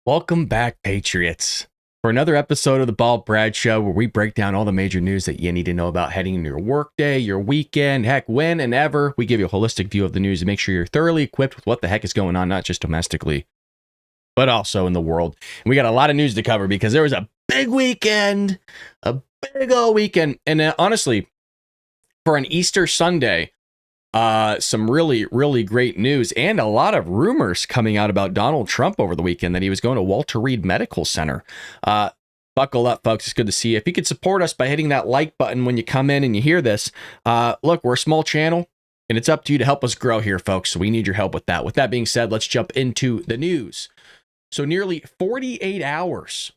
Welcome back, Patriots, for another episode of the Bald Brad Show, where we break down all the major news that you need to know about heading into your workday, your weekend, heck, when and ever. We give you a holistic view of the news to make sure you're thoroughly equipped with what the heck is going on, not just domestically, but also in the world. And we got a lot of news to cover because there was a big weekend, a big old weekend. And honestly, for an Easter Sunday, some really, really great news and a lot of rumors coming out about Donald Trump over the weekend that he was going to Walter Reed Medical Center. Buckle up, folks. It's good to see you. If you could support us by hitting that like button when you come in and you hear this, look, we're a small channel and it's up to you to help us grow here, folks. So we need your help with that. With that being said, let's jump into the news. So nearly 48 hours,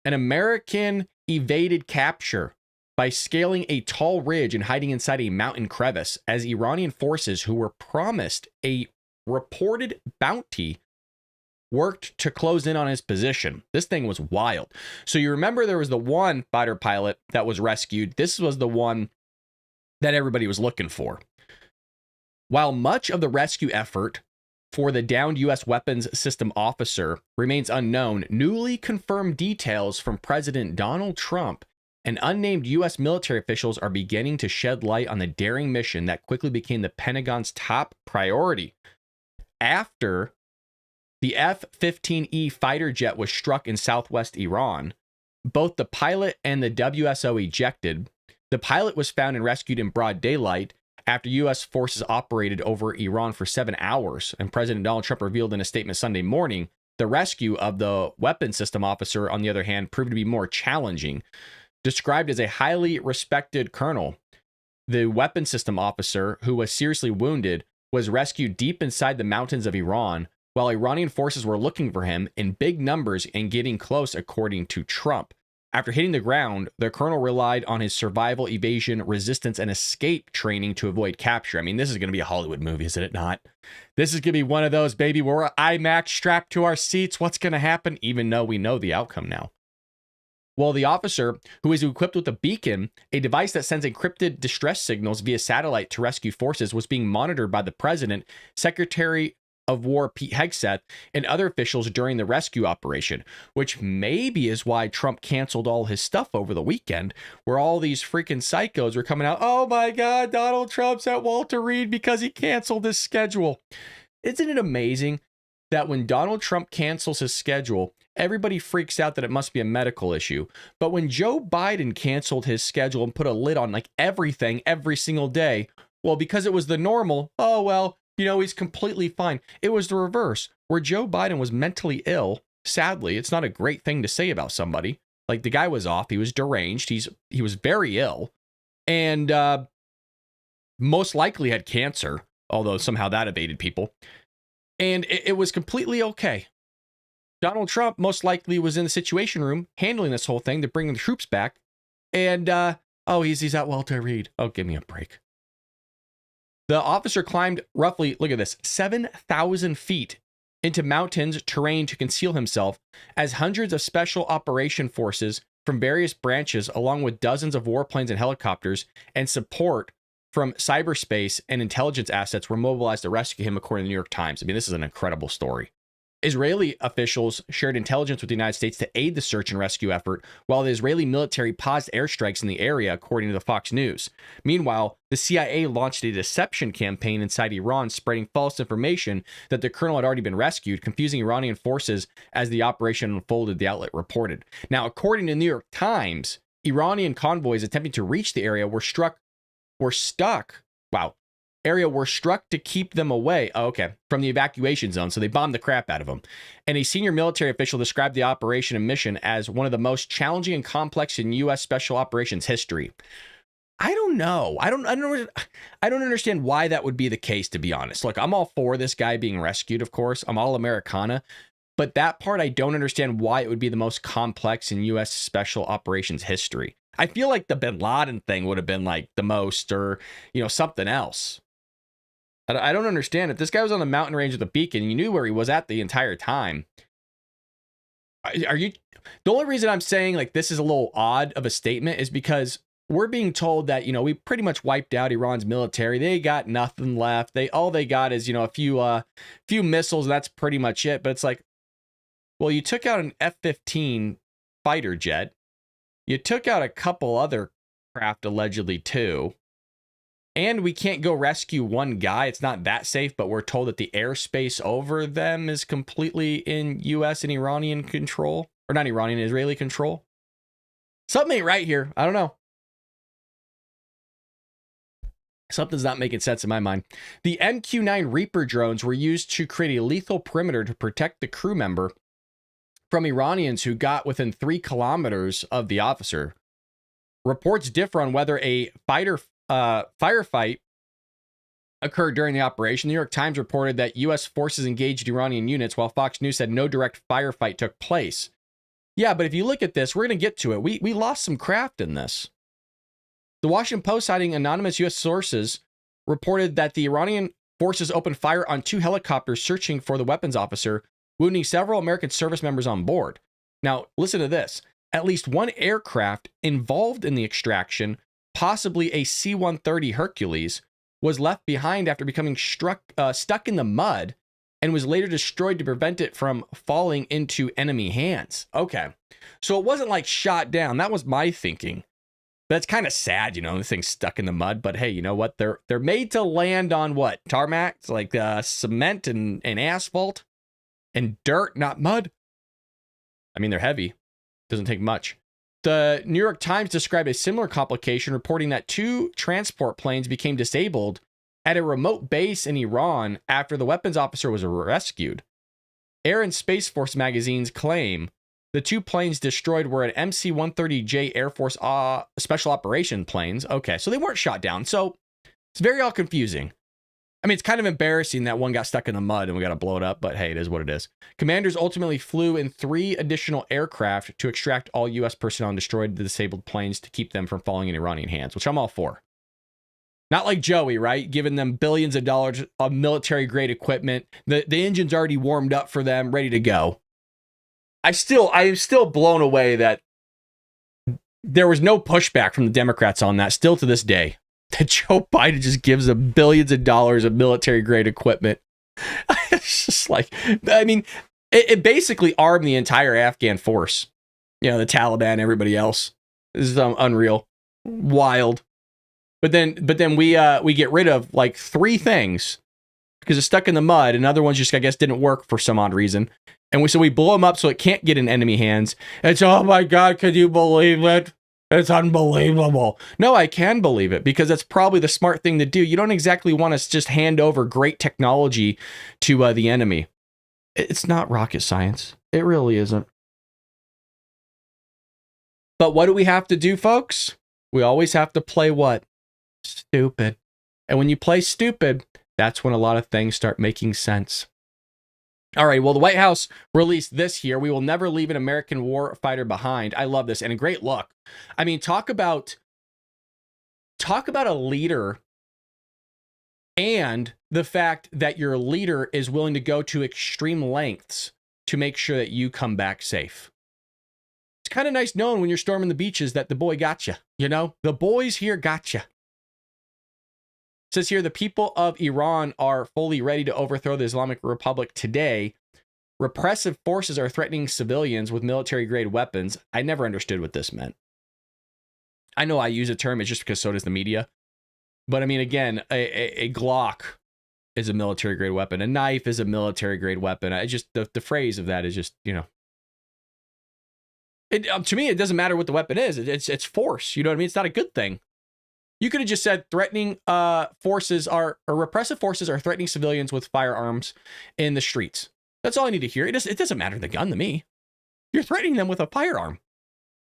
an American evaded capture by scaling a tall ridge and hiding inside a mountain crevice as Iranian forces who were promised a reported bounty worked to close in on his position. This thing was wild. So you remember there was the one fighter pilot that was rescued. This was the one that everybody was looking for. While much of the rescue effort for the downed U.S. weapons system officer remains unknown, newly confirmed details from President Donald Trump and unnamed U.S. military officials are beginning to shed light on the daring mission that quickly became the Pentagon's top priority. After the F-15E fighter jet was struck in southwest Iran, both the pilot and the WSO ejected. The pilot was found and rescued in broad daylight after U.S. forces operated over Iran for 7 hours, and President Donald Trump revealed in a statement Sunday morning the rescue of the weapons system officer, on the other hand, proved to be more challenging. Described as a highly respected colonel, the weapons system officer, who was seriously wounded, was rescued deep inside the mountains of Iran, while Iranian forces were looking for him in big numbers and getting close, according to Trump. After hitting the ground, the colonel relied on his survival, evasion, resistance, and escape training to avoid capture. I mean, this is going to be a Hollywood movie, isn't it not? This is going to be one of those, baby, where we're IMAX strapped to our seats. What's going to happen, even though we know the outcome now? Well, the officer, who is equipped with a beacon, a device that sends encrypted distress signals via satellite to rescue forces, was being monitored by the president, Secretary of War Pete Hegseth, and other officials during the rescue operation, which maybe is why Trump canceled all his stuff over the weekend, where all these freaking psychos were coming out, oh my God, Donald Trump's at Walter Reed because he canceled his schedule. Isn't it amazing that when Donald Trump cancels his schedule, everybody freaks out that it must be a medical issue? But when Joe Biden canceled his schedule and put a lid on like everything every single day, well, because it was the normal, oh, well, he's completely fine. It was the reverse, where Joe Biden was mentally ill. Sadly, it's not a great thing to say about somebody. Like, the guy was off. He was deranged. He was very ill, and most likely had cancer, although somehow that evaded people. And it was completely okay. Donald Trump most likely was in the Situation Room handling this whole thing to bring the troops back. And, he's at Walter Reed. Oh, give me a break. The officer climbed roughly, look at this, 7,000 feet into mountains terrain to conceal himself, as hundreds of special operation forces from various branches, along with dozens of warplanes and helicopters, and support from cyberspace and intelligence assets, were mobilized to rescue him, according to the New York Times. I mean, this is an incredible story. Israeli officials shared intelligence with the United States to aid the search and rescue effort, while the Israeli military paused airstrikes in the area, according to the Fox News. Meanwhile, the CIA launched a deception campaign inside Iran, spreading false information that the colonel had already been rescued, confusing Iranian forces as the operation unfolded, the outlet reported. Now, according to the New York Times, Iranian convoys attempting to reach the area were stuck to keep them away, from the evacuation zone, so they bombed the crap out of them. And a senior military official described the operation and mission as one of the most challenging and complex in U.S. special operations history. I don't know. I don't understand why that would be the case, to be honest. Look, I'm all for this guy being rescued, of course. I'm all Americana. But that part, I don't understand why it would be the most complex in U.S. special operations history. I feel like the Bin Laden thing would have been like the most, or, something else. I don't understand. If this guy was on the mountain range with a beacon, you knew where he was at the entire time. The only reason I'm saying like this is a little odd of a statement is because we're being told that, we pretty much wiped out Iran's military. They got nothing left. All they got is, a few missiles. That's pretty much it. But it's like, Well, you took out an F-15 fighter jet. You took out a couple other craft allegedly too. And we can't go rescue one guy. It's not that safe, but we're told that the airspace over them is completely in U.S. and Iranian control. Or not Iranian, Israeli control. Something ain't right here. I don't know. Something's not making sense in my mind. The MQ-9 Reaper drones were used to create a lethal perimeter to protect the crew member from Iranians who got within 3 kilometers of the officer. Reports differ on whether a firefight occurred during the operation. The New York Times reported that U.S. forces engaged Iranian units, while Fox News said no direct firefight took place. Yeah, but if you look at this, we're going to get to it. We lost some craft in this. The Washington Post, citing anonymous U.S. sources, reported that the Iranian forces opened fire on 2 helicopters searching for the weapons officer, wounding several American service members on board. Now, listen to this. At least 1 aircraft involved in the extraction, possibly a C-130 Hercules, was left behind after becoming stuck in the mud and was later destroyed to prevent it from falling into enemy hands. Okay, so it wasn't like shot down. That was my thinking. That's kind of sad, you know, the thing's stuck in the mud. But hey, you know what? They're made to land on what? Tarmac? It's like cement and asphalt and dirt, not mud. I mean, they're heavy. Doesn't take much. The New York Times described a similar complication, reporting that 2 transport planes became disabled at a remote base in Iran after the weapons officer was rescued. Air and Space Force magazines claim the 2 planes destroyed were an MC-130J Air Force Special Operation planes. Okay, so they weren't shot down. So it's very all confusing. I mean, it's kind of embarrassing that one got stuck in the mud and we got to blow it up, but hey, it is what it is. Commanders ultimately flew in 3 additional aircraft to extract all U.S. personnel and destroyed the disabled planes to keep them from falling in Iranian hands, which I'm all for. Not like Joey, right? Giving them billions of dollars of military-grade equipment. The engine's already warmed up for them, ready to go. I am still blown away that there was no pushback from the Democrats on that, still to this day. That Joe Biden just gives them billions of dollars of military-grade equipment. It's just like, I mean, it basically armed the entire Afghan force. You know, the Taliban, everybody else. This is unreal. Wild. But then we get rid of like 3 things because it's stuck in the mud, and other ones just, I guess, didn't work for some odd reason. And we blow them up so it can't get in enemy hands. It's, oh my God, could you believe it? It's unbelievable. No, I can believe it because that's probably the smart thing to do. You don't exactly want to just hand over great technology to the enemy. It's not rocket science. It really isn't. But what do we have to do, folks? We always have to play what? Stupid. And when you play stupid, that's when a lot of things start making sense. All right, well, the White House released this here. We will never leave an American war fighter behind. I love this, and a great look. I mean, talk about a leader and the fact that your leader is willing to go to extreme lengths to make sure that you come back safe. It's kind of nice knowing when you're storming the beaches that the boy got you. You know, the boys here got you. It says here, the people of Iran are fully ready to overthrow the Islamic Republic today. Repressive forces are threatening civilians with military-grade weapons. I never understood what this meant. I know I use a term, it's just because so does the media. But I mean, again, a Glock is a military-grade weapon. A knife is a military-grade weapon. I just, the phrase of that is just, you know. To me, it doesn't matter what the weapon is. It's force. You know what I mean? It's not a good thing. You could have just said repressive forces are threatening civilians with firearms in the streets. That's all I need to hear. It doesn't matter the gun to me. You're threatening them with a firearm.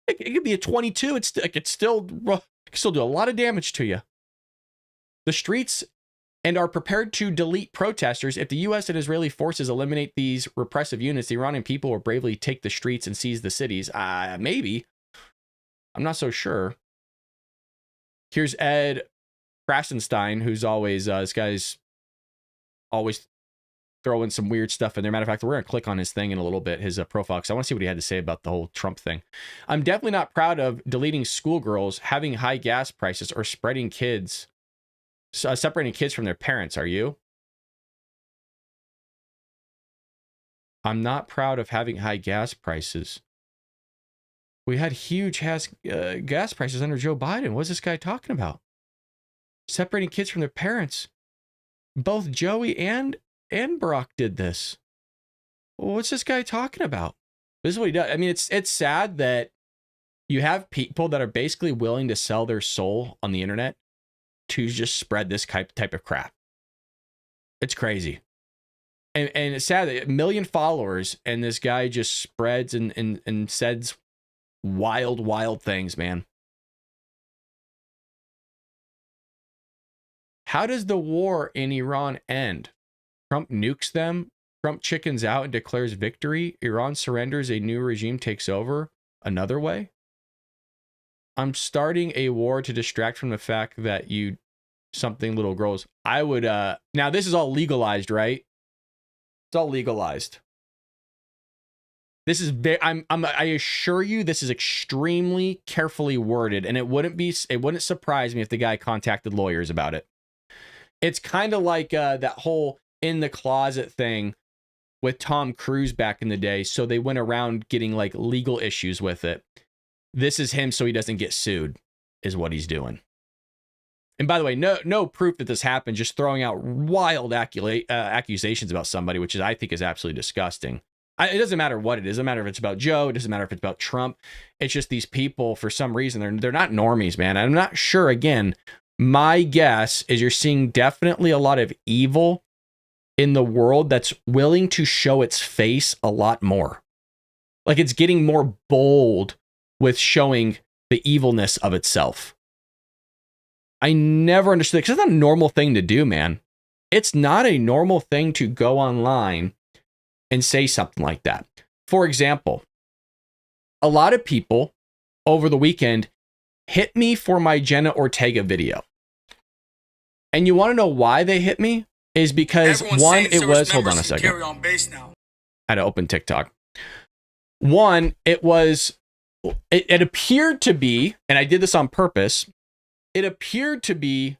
It could be a 22. It could still do a lot of damage to you. The streets and are prepared to delete protesters. If the U.S. and Israeli forces eliminate these repressive units, the Iranian people will bravely take the streets and seize the cities. Maybe. I'm not so sure. Here's Ed Krasenstein, who's always, this guy's always throwing some weird stuff in there. Matter of fact, we're going to click on his thing in a little bit, his profile, because I want to see what he had to say about the whole Trump thing. I'm definitely not proud of deleting schoolgirls, having high gas prices, or separating kids from their parents. Are you? I'm not proud of having high gas prices. We had huge gas prices under Joe Biden. What's this guy talking about? Separating kids from their parents. Both Joey and Barack did this. What's this guy talking about? This is what he does. I mean, it's sad that you have people that are basically willing to sell their soul on the internet to just spread this type of crap. It's crazy. And it's sad that 1 million followers and this guy just spreads and says wild things, man. How does the war in Iran end? Trump nukes them. Trump chickens out and declares victory. Iran surrenders. A new regime takes over. Another way? I'm starting a war to distract from the fact that something little girls. I would, now this is all legalized, right? It's all legalized. This is I assure you, this is extremely carefully worded, and it wouldn't surprise me if the guy contacted lawyers about it. It's kind of like that whole in the closet thing with Tom Cruise back in the day. So they went around getting like legal issues with it. This is him so he doesn't get sued, is what he's doing. And by the way, no proof that this happened, just throwing out wild accusations about somebody, which I think is absolutely disgusting. It doesn't matter what it is. It doesn't matter if it's about Joe. It doesn't matter if it's about Trump. It's just these people, for some reason, they're not normies, man. I'm not sure. Again, my guess is you're seeing definitely a lot of evil in the world that's willing to show its face a lot more. Like it's getting more bold with showing the evilness of itself. I never understood, because it's not a normal thing to do, man. It's not a normal thing to go online and say something like that. For example, a lot of people over the weekend hit me for my Jenna Ortega video. And you want to know why they hit me? Is because one, it was, hold on a second. I had to open TikTok. One, it appeared to be, and I did this on purpose, it appeared to be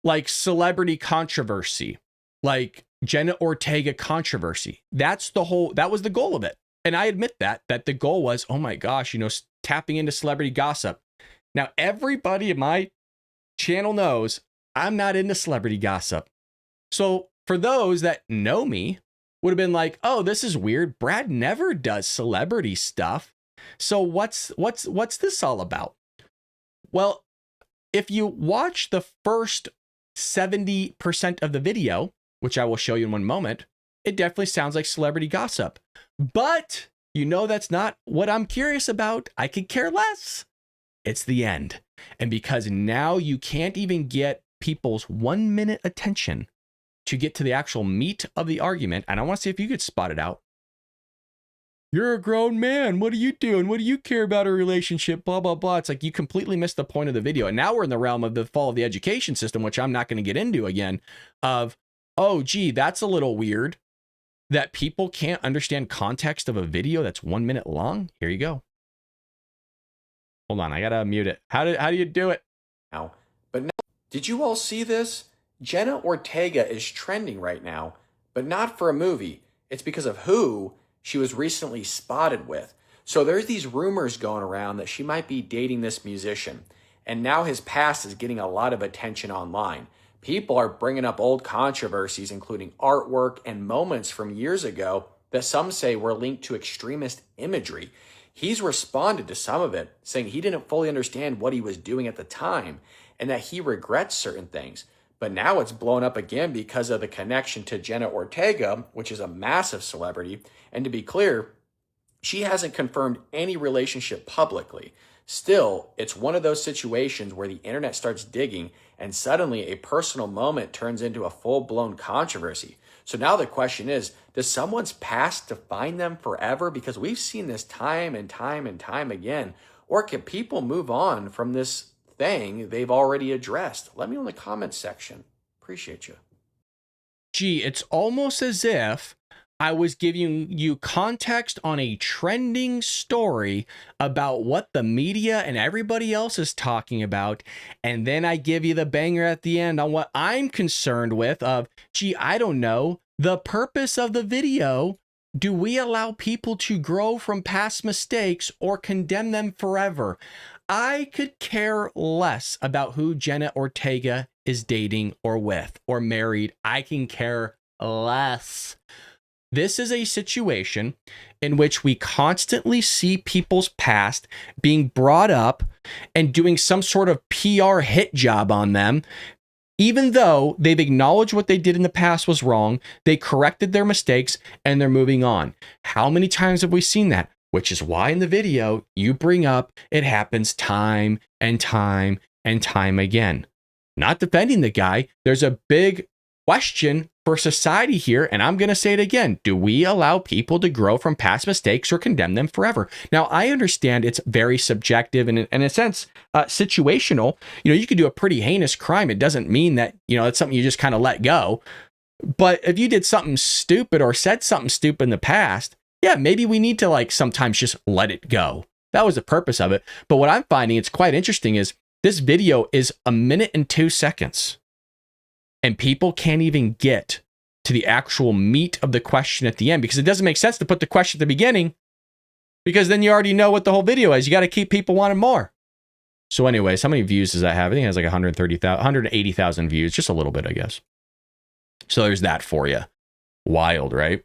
like celebrity controversy, like Jenna Ortega controversy. That was the goal of it. And I admit that the goal was, oh my gosh, tapping into celebrity gossip. Now, everybody in my channel knows I'm not into celebrity gossip. So for those that know me, would have been like, oh, this is weird. Brad never does celebrity stuff. So what's this all about? Well, if you watch the first 70% of the video, which I will show you in one moment, it definitely sounds like celebrity gossip. But that's not what I'm curious about. I could care less. It's the end. And because now you can't even get people's 1 minute attention to get to the actual meat of the argument, and I want to see if you could spot it out. You're a grown man. What are you doing? What do you care about a relationship? Blah, blah, blah. It's like you completely missed the point of the video. And now we're in the realm of the fall of the education system, which I'm not going to get into again, of, oh, gee, that's a little weird that people can't understand context of a video that's 1 minute long. Here you go. Hold on. I got to mute it. How do you do it? Now, but now, did you all see this? Jenna Ortega is trending right now, but not for a movie. It's because of who she was recently spotted with. So there's these rumors going around that she might be dating this musician. And now his past is getting a lot of attention online. People are bringing up old controversies, including artwork and moments from years ago that some say were linked to extremist imagery. He's responded to some of it, saying he didn't fully understand what he was doing at the time and that he regrets certain things. But now it's blown up again because of the connection to Jenna Ortega, which is a massive celebrity. And to be clear, she hasn't confirmed any relationship publicly. Still, it's one of those situations where the internet starts digging and suddenly a personal moment turns into a full-blown controversy. So now the question is, does someone's past define them forever? Because we've seen this time and time and time again. Or can people move on from this thing they've already addressed? Let me know in the comments section. Appreciate you. Gee, it's almost as if I was giving you context on a trending story about what the media and everybody else is talking about, and then I give you the banger at the end on what I'm concerned with of, gee, I don't know, the purpose of the video Do we allow people to grow from past mistakes or condemn them forever? I could care less about who Jenna Ortega is dating or with or married. I can care less. This is a situation in which we constantly see people's past being brought up and doing some sort of PR hit job on them. Even though they've acknowledged what they did in the past was wrong, they corrected their mistakes and they're moving on. How many times have we seen that? Which is why in the video you bring up it happens time and time and time again. Not defending the guy. There's a big question for society here, and I'm going to say it again. Do we allow people to grow from past mistakes or condemn them forever? Now, I understand it's very subjective and in a sense, situational. You could do a pretty heinous crime. It doesn't mean that, it's something you just kind of let go. But if you did something stupid or said something stupid in the past, yeah, maybe we need to sometimes just let it go. That was the purpose of it. But what I'm finding it's quite interesting is this video is 1 minute and 2 seconds. And people can't even get to the actual meat of the question at the end because it doesn't make sense to put the question at the beginning because then you already know what the whole video is. You got to keep people wanting more. So anyways, how many views does that have? I think it has 180,000 views, just a little bit, I guess. So there's that for you. Wild, right?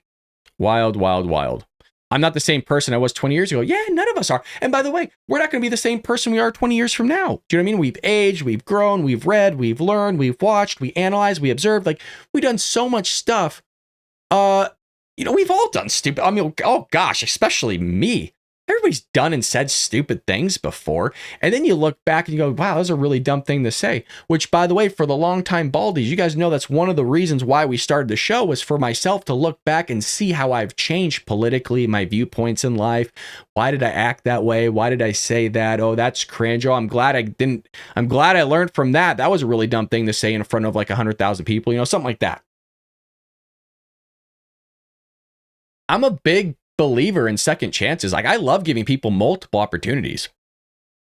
Wild, wild, wild. I'm not the same person I was 20 years ago. Yeah, none of us are. And by the way, we're not going to be the same person we are 20 years from now. Do you know what I mean? We've aged, we've grown, we've read, we've learned, we've watched, we analyzed, we observed. We've done so much stuff. We've all done stupid. I mean, oh gosh, especially me. Everybody's done and said stupid things before. And then you look back and you go, wow, that was a really dumb thing to say. Which, by the way, for the longtime Baldies, you guys know that's one of the reasons why we started the show was for myself to look back and see how I've changed politically, my viewpoints in life. Why did I act that way? Why did I say that? Oh, that's cringe. Oh, I'm glad I learned from that. That was a really dumb thing to say in front of 100,000 people, something like that. I'm a big believer in second chances. I love giving people multiple opportunities.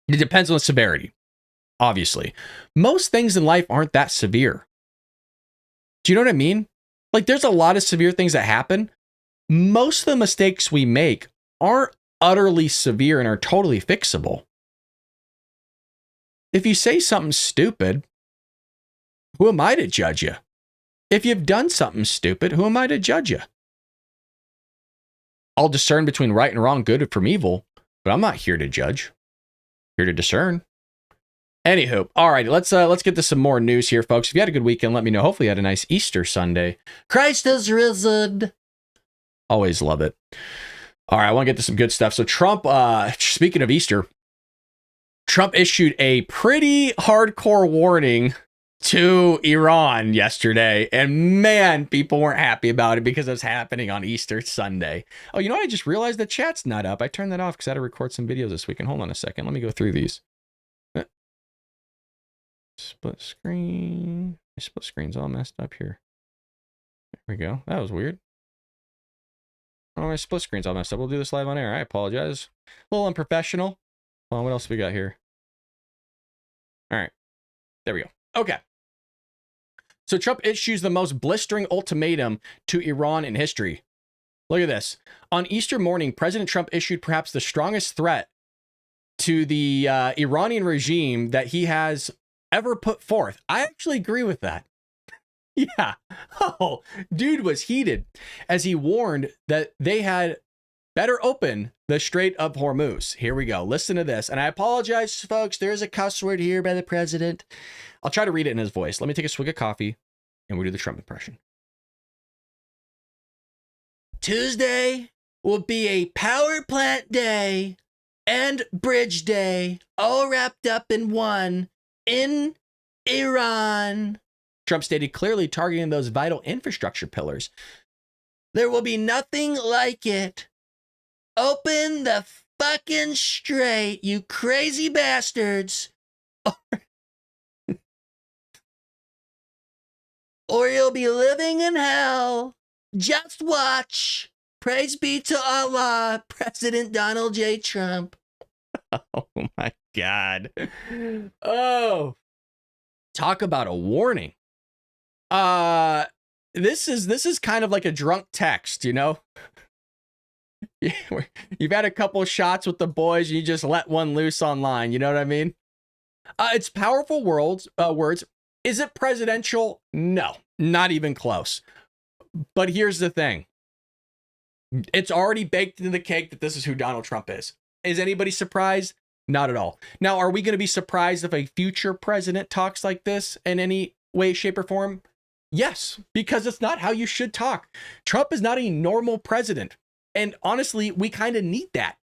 It depends on the severity, obviously. Most things in life aren't that severe. Do you know what I mean? There's a lot of severe things that happen. Most of the mistakes we make aren't utterly severe and are totally fixable. If you say something stupid, who am I to judge you? If you've done something stupid, who am I to judge you? I'll discern between right and wrong, good from evil, but I'm not here to judge. I'm here to discern. Anywho, all right, let's get to some more news here, folks. If you had a good weekend, let me know. Hopefully you had a nice Easter Sunday. Christ is risen. Always love it. All right, I want to get to some good stuff. So Trump, speaking of Easter, Trump issued a pretty hardcore warning to Iran yesterday, and man, people weren't happy about it because it was happening on Easter Sunday. Oh, I just realized the chat's not up. I turned that off because I had to record some videos this weekend. Hold on a second. Let me go through these. Split screen. My split screen's all messed up here. There we go. That was weird. Oh, my split screen's all messed up. We'll do this live on air. I apologize. A little unprofessional. Hold on, what else we got here? All right. There we go. Okay. So Trump issues the most blistering ultimatum to Iran in history. Look at this. On Easter morning, President Trump issued perhaps the strongest threat to the Iranian regime that he has ever put forth. I actually agree with that. Yeah. Oh, dude was heated as he warned that they had better open the Strait of Hormuz. Here we go. Listen to this. And I apologize, folks. There's a cuss word here by the president. I'll try to read it in his voice. Let me take a swig of coffee and we'll do the Trump impression. Tuesday will be a power plant day and bridge day, all wrapped up in one in Iran. Trump stated, clearly targeting those vital infrastructure pillars. There will be nothing like it. Open the fucking strait, you crazy bastards. Or you'll be living in hell. Just watch. Praise be to Allah, President Donald J. Trump. Oh my God. Oh. Talk about a warning. This is kind of like a drunk text, You've had a couple of shots with the boys, and you just let one loose online. You know what I mean? It's powerful words. Is it presidential? No, not even close. But here's the thing. It's already baked into the cake that this is who Donald Trump is. Is anybody surprised? Not at all. Now, are we going to be surprised if a future president talks like this in any way, shape, or form? Yes, because it's not how you should talk. Trump is not a normal president. And honestly, we kind of need that.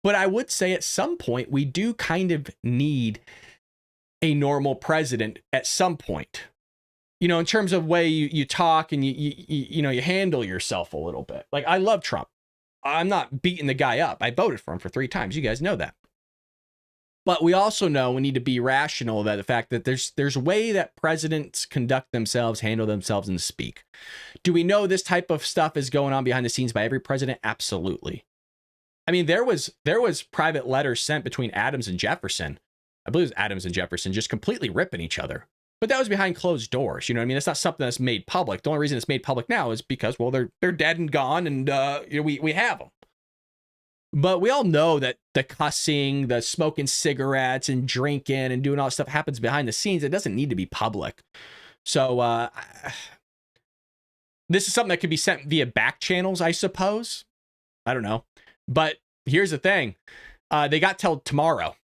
But I would say at some point, we do kind of need a normal president at some point. You know, in terms of way you talk and you handle yourself a little bit. Like, I love Trump. I'm not beating the guy up. I voted for him for 3 times. You guys know that. But we also know we need to be rational about the fact that there's a way that presidents conduct themselves, handle themselves, and speak. Do we know this type of stuff is going on behind the scenes by every president? Absolutely. I mean, there was private letters sent between Adams and Jefferson. I believe it was Adams and Jefferson just completely ripping each other. But that was behind closed doors. You know what I mean? That's not something that's made public. The only reason it's made public now is because, well, they're dead and gone, and we have them. But we all know that the cussing, the smoking cigarettes and drinking and doing all that stuff happens behind the scenes. It doesn't need to be public. So this is something that could be sent via back channels, I suppose. I don't know. But here's the thing. They got till tomorrow.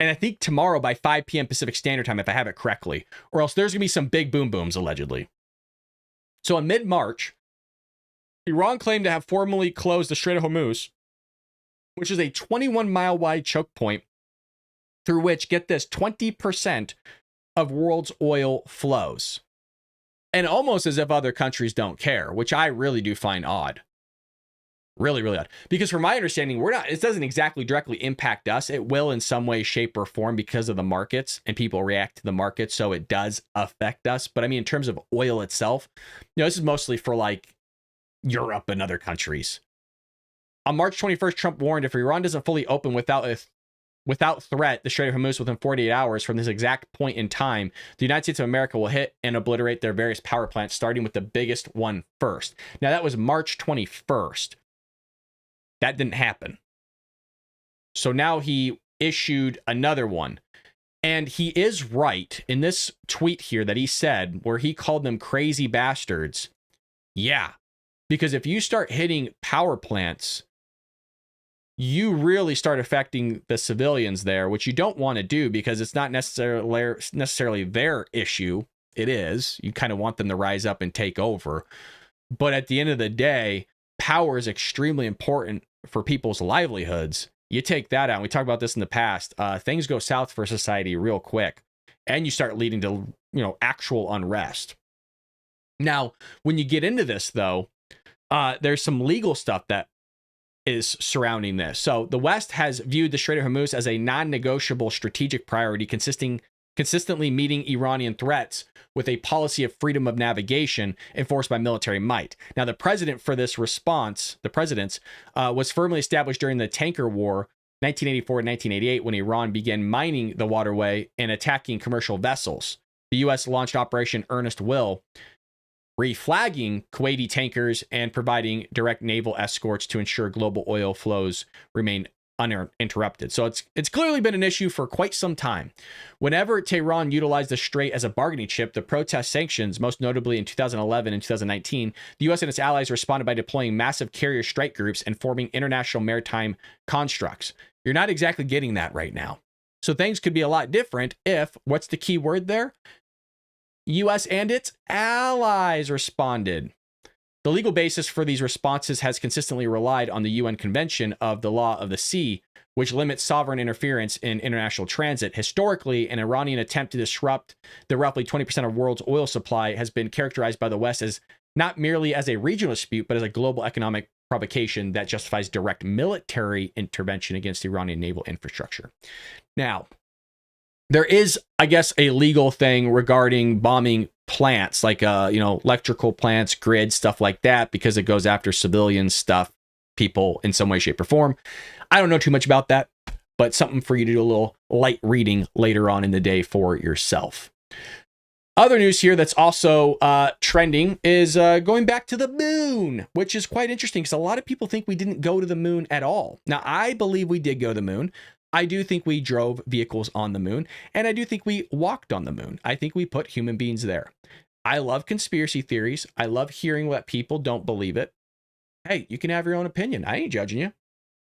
And I think tomorrow by 5 p.m. Pacific Standard Time, if I have it correctly, or else there's going to be some big boom booms, allegedly. So in mid-March, Iran claimed to have formally closed the Strait of Hormuz, which is a 21-mile wide choke point through which, get this, 20% of world's oil flows. And almost as if other countries don't care, which I really do find odd. Really, really odd. Because from my understanding, it doesn't exactly directly impact us. It will in some way, shape, or form because of the markets, and people react to the markets, so it does affect us. But I mean, in terms of oil itself, this is mostly for like Europe and other countries. On March 21st, Trump warned if Iran doesn't fully open without threat the Strait of Hormuz within 48 hours from this exact point in time, the United States of America will hit and obliterate their various power plants, starting with the biggest one first. Now, that was March 21st. That didn't happen. So now he issued another one. And he is right in this tweet here that he said, where he called them crazy bastards. Yeah. Because if you start hitting power plants, you really start affecting the civilians there, which you don't want to do because it's not necessarily their issue. It is. You kind of want them to rise up and take over. But at the end of the day, power is extremely important for people's livelihoods. You take that out, and we talked about this in the past, things go south for society real quick, and you start leading to, actual unrest. Now, when you get into this, though, there's some legal stuff that is surrounding this. So the West has viewed the Strait of Hormuz as a non-negotiable strategic priority, consistently meeting Iranian threats with a policy of freedom of navigation enforced by military might. Now, the president for this response, was firmly established during the tanker war, 1984 and 1988, when Iran began mining the waterway and attacking commercial vessels. The U.S. launched Operation Earnest Will, reflagging Kuwaiti tankers and providing direct naval escorts to ensure global oil flows remain uninterrupted. So it's clearly been an issue for quite some time. Whenever Tehran utilized the strait as a bargaining chip to protest sanctions, most notably in 2011 and 2019, the U.S. and its allies responded by deploying massive carrier strike groups and forming international maritime constructs. You're not exactly getting that right now. So things could be a lot different if, what's the key word there? U.S. and its allies responded. The legal basis for these responses has consistently relied on the UN Convention of the Law of the Sea, which limits sovereign interference in international transit. Historically, an Iranian attempt to disrupt the roughly 20% of world's oil supply has been characterized by the West as not merely as a regional dispute, but as a global economic provocation that justifies direct military intervention against Iranian naval infrastructure. Now, there is, I guess, a legal thing regarding bombing plants, like, electrical plants, grids, stuff like that, because it goes after civilian stuff, people in some way, shape, or form. I don't know too much about that, but something for you to do a little light reading later on in the day for yourself. Other news here that's also trending is going back to the moon, which is quite interesting because a lot of people think we didn't go to the moon at all. Now, I believe we did go to the moon. I do think we drove vehicles on the moon, and I do think we walked on the moon. I think we put human beings there. I love conspiracy theories. I love hearing what people don't believe it. Hey, you can have your own opinion. I ain't judging you.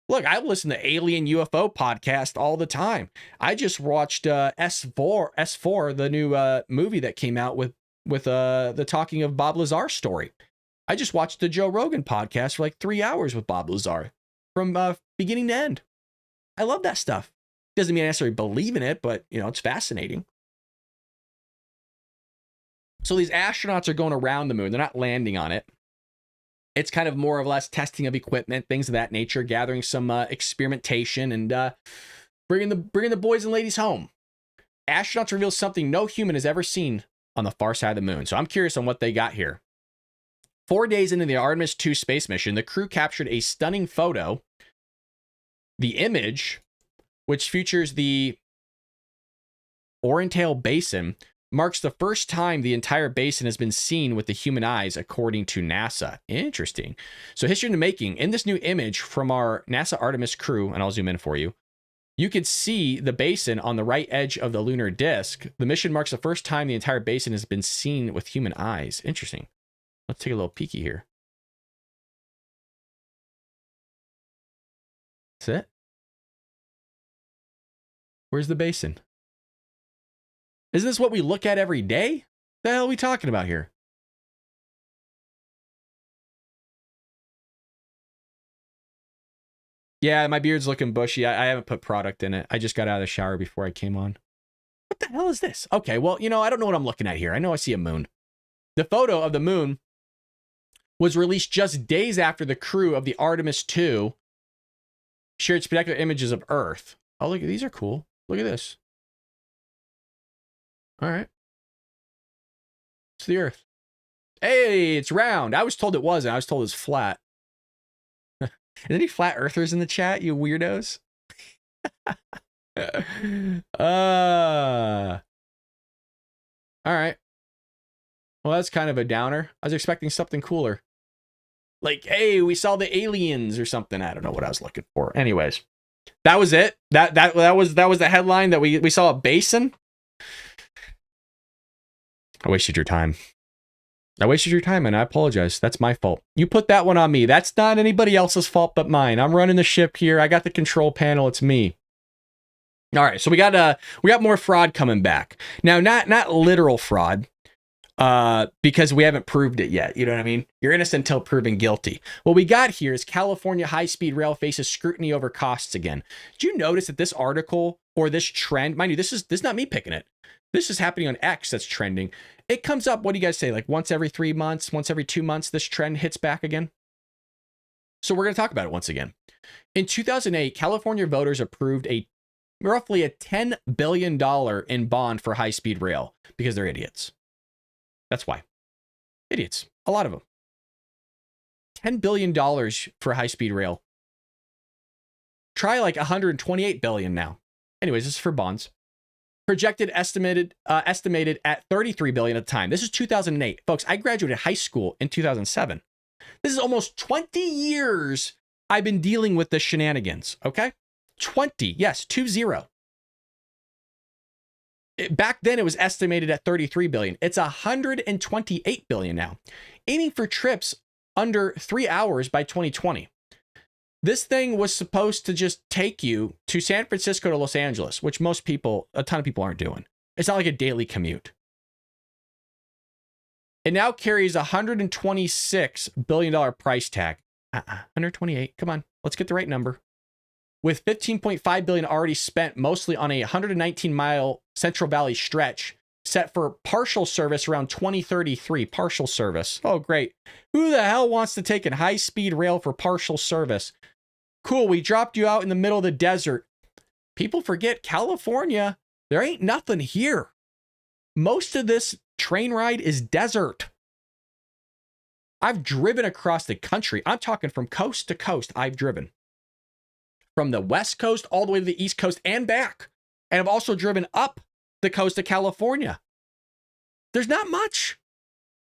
Look, I listen to Alien UFO podcast all the time. I just watched S4, the new movie that came out with the talking of Bob Lazar's story. I just watched the Joe Rogan podcast for like 3 hours with Bob Lazar from beginning to end. I love that stuff. Doesn't mean I necessarily believe in it, but it's fascinating. So these astronauts are going around the moon. They're not landing on it. It's kind of more or less testing of equipment, things of that nature, gathering some experimentation, and bringing the boys and ladies home. Astronauts reveal something no human has ever seen on the far side of the moon. So I'm curious on what they got here. 4 days into the Artemis 2 space mission, the crew captured a stunning photo. The image, which features the Oriental Basin, marks the first time the entire basin has been seen with the human eyes, according to NASA. Interesting. So history in the making. In this new image from our NASA Artemis crew, and I'll zoom in for you, you can see the basin on the right edge of the lunar disk. The mission marks the first time the entire basin has been seen with human eyes. Interesting. Let's take a little peeky here. That's it. Where's the basin? Isn't this what we look at every day? The hell are we talking about here? Yeah, my beard's looking bushy. I haven't put product in it. I just got out of the shower before I came on. What the hell is this? Okay, well, I don't know what I'm looking at here. I know I see a moon. The photo of the moon was released just days after the crew of the Artemis 2 shared spectacular images of Earth. Oh, look, these are cool. Look at this. All right. It's the Earth. Hey, it's round. I was told it wasn't. I was told it's flat. Any flat earthers in the chat, you weirdos? All right. Well, that's kind of a downer. I was expecting something cooler. Like, hey, we saw the aliens or something. I don't know what I was looking for. Anyways, that was it. That was the headline, that we saw a basin. I wasted your time. And I apologize. That's my fault. You put that one on me. That's not anybody else's fault but mine. I'm running the ship here. I got the control panel. It's me. All right, so we got more fraud coming back. Now, not literal fraud, because we haven't proved it yet. You know what I mean? You're innocent until proven guilty. What we got here is California high-speed rail faces scrutiny over costs again. Did you notice that this article or this trend, mind you, this is not me picking it. This is happening on X that's trending. It comes up, what do you guys say, like once every 3 months, once every 2 months, this trend hits back again? So we're going to talk about it once again. In 2008, California voters approved roughly a $10 billion in bond for high-speed rail because they're idiots. That's why. Idiots. A lot of them. $10 billion for high-speed rail. Try like $128 billion now. Anyways, this is for bonds. Projected estimated at $33 billion at the time. This is 2008. Folks, I graduated high school in 2007. This is almost 20 years I've been dealing with the shenanigans, okay? 20, yes, 20. Back then it was estimated at 33 billion. It's 128 billion now. Aiming for trips under 3 hours by 2020. This thing was supposed to just take you to San Francisco to Los Angeles, which a ton of people aren't doing. It's not like a daily commute. It now carries a $126 billion price tag. 128, come on, let's get the right number. With 15.5 billion already spent, mostly on a 119-mile Central Valley stretch, set for partial service around 2033. Partial service. Oh, great. Who the hell wants to take a high-speed rail for partial service? Cool, we dropped you out in the middle of the desert. People forget California. There ain't nothing here. Most of this train ride is desert. I've driven across the country. I'm talking from coast to coast. I've driven from the West Coast all the way to the East Coast and back. And I've also driven up the coast of California. There's not much.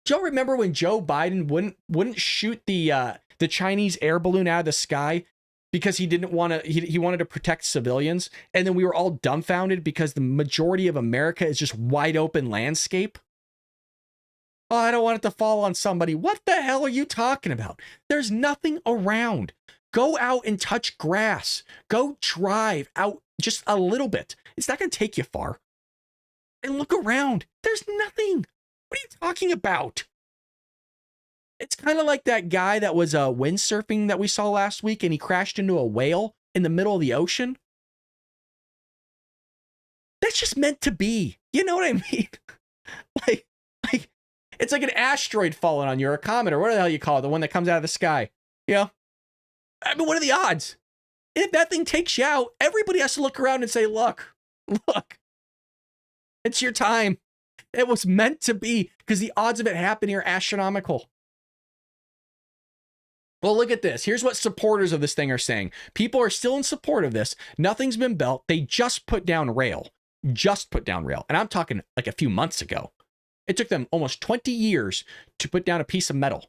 Do y'all remember when Joe Biden wouldn't shoot the Chinese air balloon out of the sky because he didn't want to, he wanted to protect civilians, and then we were all dumbfounded because the majority of America is just wide open landscape? Oh, I don't want it to fall on somebody. What the hell are you talking about? There's nothing around. Go out and touch grass. Go drive out just a little bit. It's not going to take you far. And look around. There's nothing. What are you talking about? It's kind of like that guy that was windsurfing that we saw last week, and he crashed into a whale in the middle of the ocean. That's just meant to be. You know what I mean? like it's like an asteroid falling on you, or a comet, or whatever the hell you call it, the one that comes out of the sky. You know? I mean, what are the odds? And if that thing takes you out, everybody has to look around and say, look, it's your time. It was meant to be, because the odds of it happening are astronomical. Well, look at this. Here's what supporters of this thing are saying. People are still in support of this. Nothing's been built. They just put down rail. And I'm talking like a few months ago. It took them almost 20 years to put down a piece of metal.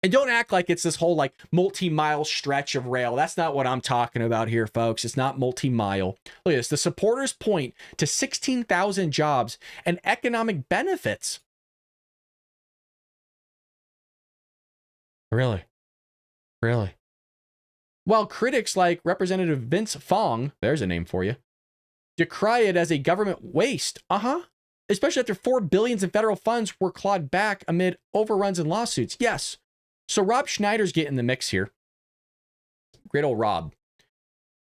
And don't act like it's this whole like multi-mile stretch of rail. That's not what I'm talking about here, folks. It's not multi-mile. Look at this. The supporters point to 16,000 jobs and economic benefits. Really? While critics like Representative Vince Fong, there's a name for you, decry it as a government waste. Especially after $4 billion in federal funds were clawed back amid overruns and lawsuits. Yes. So Rob Schneider's getting in the mix here. Great old Rob.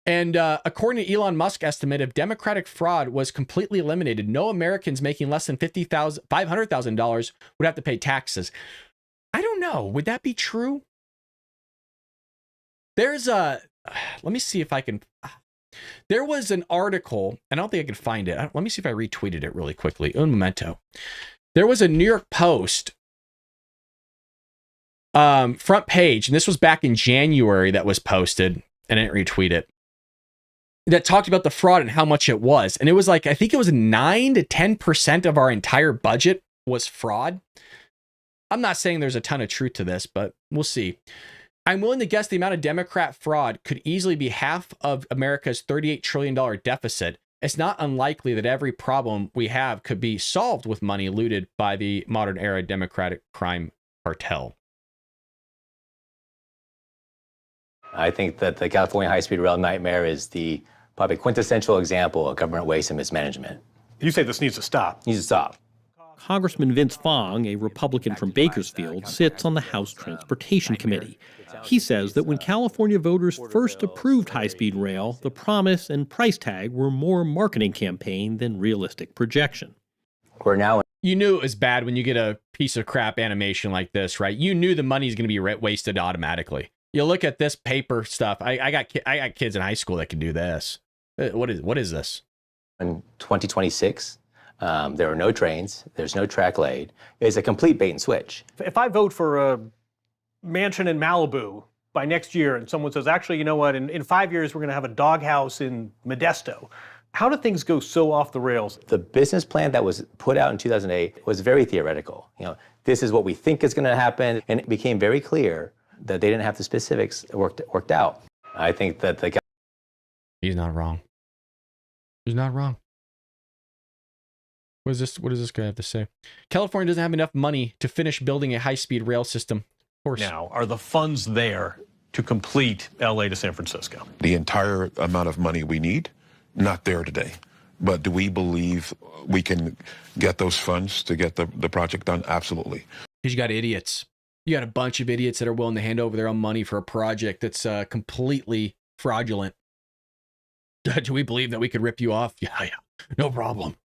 And according to Elon Musk estimate, if Democratic fraud was completely eliminated, no Americans making less than $500,000 would have to pay taxes. I don't know. Would that be true? There's let me see if I can. There was an article, and I don't think I can find it. Let me see if I retweeted it really quickly. Un momento. There was a New York Post front page, and this was back in January that was posted, and I didn't retweet it, that talked about the fraud and how much it was. And it was like, I think it was 9 to 10% of our entire budget was fraud. I'm not saying there's a ton of truth to this, but we'll see. I'm willing to guess the amount of Democrat fraud could easily be half of America's $38 trillion deficit. It's not unlikely that every problem we have could be solved with money looted by the modern era Democratic crime cartel. I think that the California high-speed rail nightmare is the probably quintessential example of government waste and mismanagement. You say this needs to stop. Needs to stop. Congressman Vince Fong, a Republican from Bakersfield, sits on the House Transportation Committee. He says that when California voters first approved high-speed rail, the promise and price tag were more marketing campaign than realistic projection. We're now You knew it was bad when you get a piece of crap animation like this, right? You knew the money's going to be wasted automatically. You look at this paper stuff. I got kids in high school that can do this. What is this? in 2026. There are no trains. There's no track laid. It's a complete bait and switch. If I vote for a mansion in Malibu by next year and someone says, actually, you know what, in 5 years, we're going to have a doghouse in Modesto, how do things go so off the rails? The business plan that was put out in 2008 was very theoretical. You know, this is what we think is going to happen. And it became very clear that they didn't have the specifics worked out. I think that the He's not wrong. He's not wrong. What does this guy have to say? California doesn't have enough money to finish building a high-speed rail system. Of course. Now, are the funds there to complete LA to San Francisco? The entire amount of money we need, not there today. But do we believe we can get those funds to get the project done? Absolutely. Because you got idiots. You got a bunch of idiots that are willing to hand over their own money for a project that's completely fraudulent. Do we believe that we could rip you off? Yeah, no problem.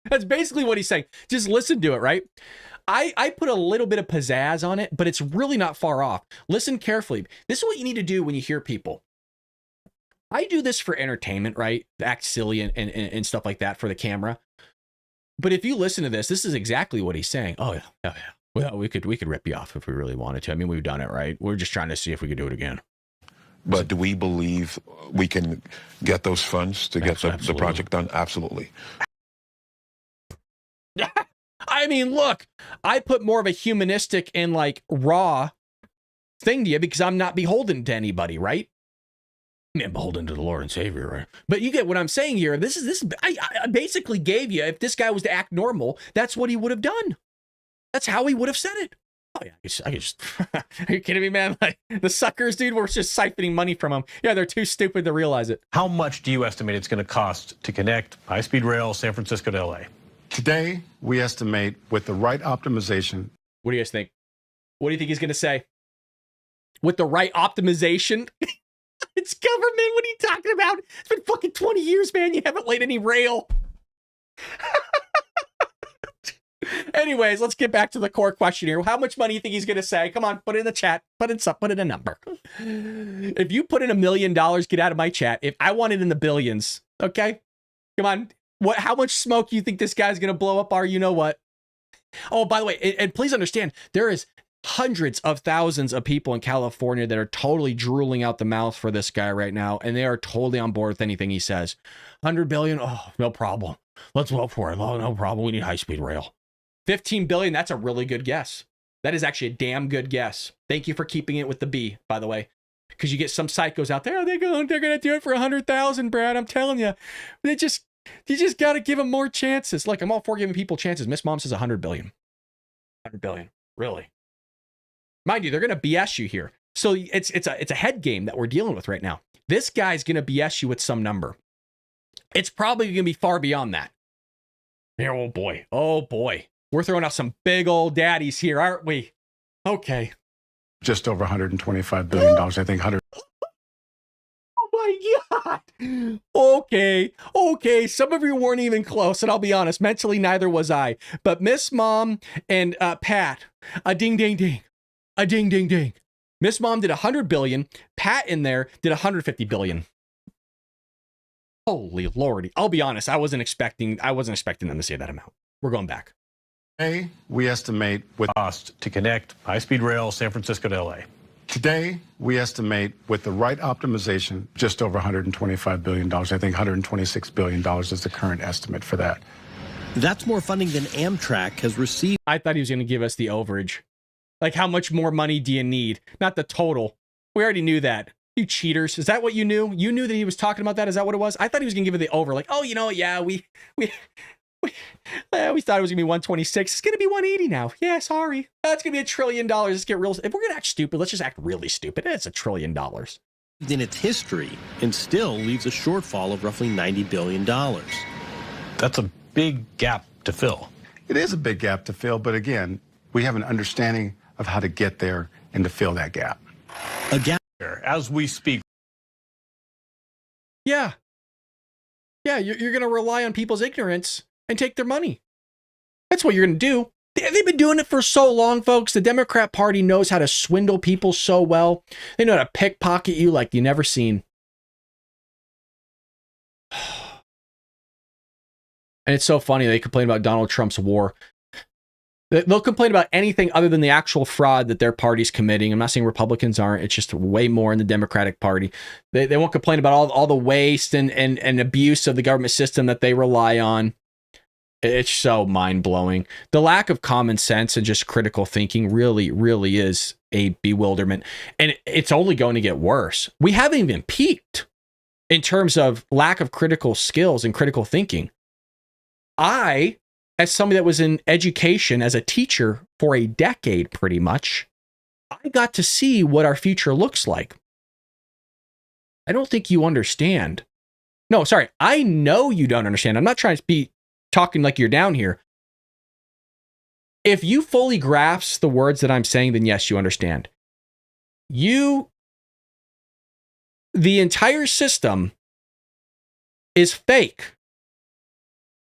That's basically what he's saying. Just listen to it, right? I put a little bit of pizzazz on it, but it's really not far off. Listen carefully. This is what you need to do when you hear people. I do this for entertainment, right? Act silly and stuff like that for the camera. But if you listen to this is exactly what he's saying. Oh yeah. Well, we could rip you off if we really wanted to. I mean, we've done it, right? We're just trying to see if we could do it again. But do we believe we can get those funds to get the project done? Absolutely. I mean, look, I put more of a humanistic and like raw thing to you because I'm not beholden to anybody, right? I'm beholden to the Lord and Savior, right? But you get what I'm saying here. I basically gave you, if this guy was to act normal, that's what he would have done. That's how he would have said it. Oh yeah, I just are you kidding me, man? Like the suckers, dude, we're just siphoning money from them. Yeah, they're too stupid to realize it. How much do you estimate it's going to cost to connect high-speed rail San Francisco to LA? Today, we estimate with the right optimization. What do you guys think? What do you think he's going to say? With the right optimization? It's government. What are you talking about? It's been fucking 20 years, man. You haven't laid any rail. Anyways, let's get back to the core question here. How much money do you think he's going to say? Come on, put it in the chat. Put in a number. If you put in $1 million, get out of my chat. If I want it in the billions, okay? Come on. How much smoke do you think this guy's going to blow up our you-know-what? Oh, by the way, and please understand, there is hundreds of thousands of people in California that are totally drooling out the mouth for this guy right now, and they are totally on board with anything he says. 100 billion? Oh, no problem. Let's vote for it. Oh, no problem. We need high-speed rail. 15 billion, that's a really good guess. That is actually a damn good guess. Thank you for keeping it with the B, by the way. Because you get some psychos out there, they're gonna do it for 100,000, Brad. I'm telling you. You just gotta give them more chances. Look, I'm all for giving people chances. Miss Mom says 100 billion. 100 billion. Really? Mind you, they're gonna BS you here. So it's a head game that we're dealing with right now. This guy's gonna BS you with some number. It's probably gonna be far beyond that. Yeah, oh boy. Oh boy. We're throwing out some big old daddies here, aren't we? Okay. Just over $125 billion, I think. Oh my God. Okay. Some of you weren't even close, and I'll be honest, mentally, neither was I. But Miss Mom and Pat, a ding, ding, ding. A ding, ding, ding. Miss Mom did 100 billion. Pat in there did 150 billion. Holy Lordy. I'll be honest, I wasn't expecting them to say that amount. We're going back. Today, we estimate with Cost to connect high-speed rail San Francisco to LA. Today, we estimate with the right optimization, just over $125 billion. I think $126 billion is the current estimate for that. That's more funding than Amtrak has received. I thought he was going to give us the overage. Like, how much more money do you need? Not the total. We already knew that. You cheaters. Is that what you knew? You knew that he was talking about that? Is that what it was? I thought he was going to give it the over. Like, oh, you know, yeah, we thought it was going to be 126. It's going to be 180 now. Yeah, sorry. That's going to be $1 trillion. Let's get real. If we're going to act stupid, let's just act really stupid. It's $1 trillion. In its history, and still leaves a shortfall of roughly $90 billion. That's a big gap to fill. It is a big gap to fill, but again, we have an understanding of how to get there and to fill that gap. A gap. As we speak. Yeah, you're going to rely on people's ignorance and take their money. That's what you're going to do. They've been doing it for so long, folks. The Democrat Party knows how to swindle people so well. They know how to pickpocket you like you never seen. And it's so funny. They complain about Donald Trump's war. They'll complain about anything other than the actual fraud that their party's committing. I'm not saying Republicans aren't. It's just way more in the Democratic Party. They won't complain about all the waste and abuse of the government system that they rely on. It's so mind-blowing. The lack of common sense and just critical thinking really, really is a bewilderment. And it's only going to get worse. We haven't even peaked in terms of lack of critical skills and critical thinking. I, as somebody that was in education as a teacher for a decade, pretty much, I got to see what our future looks like. I don't think you understand. No, sorry. I know you don't understand. I'm not trying to be talking like you're down here. If you fully grasp the words that I'm saying, then yes, you understand. The entire system is fake.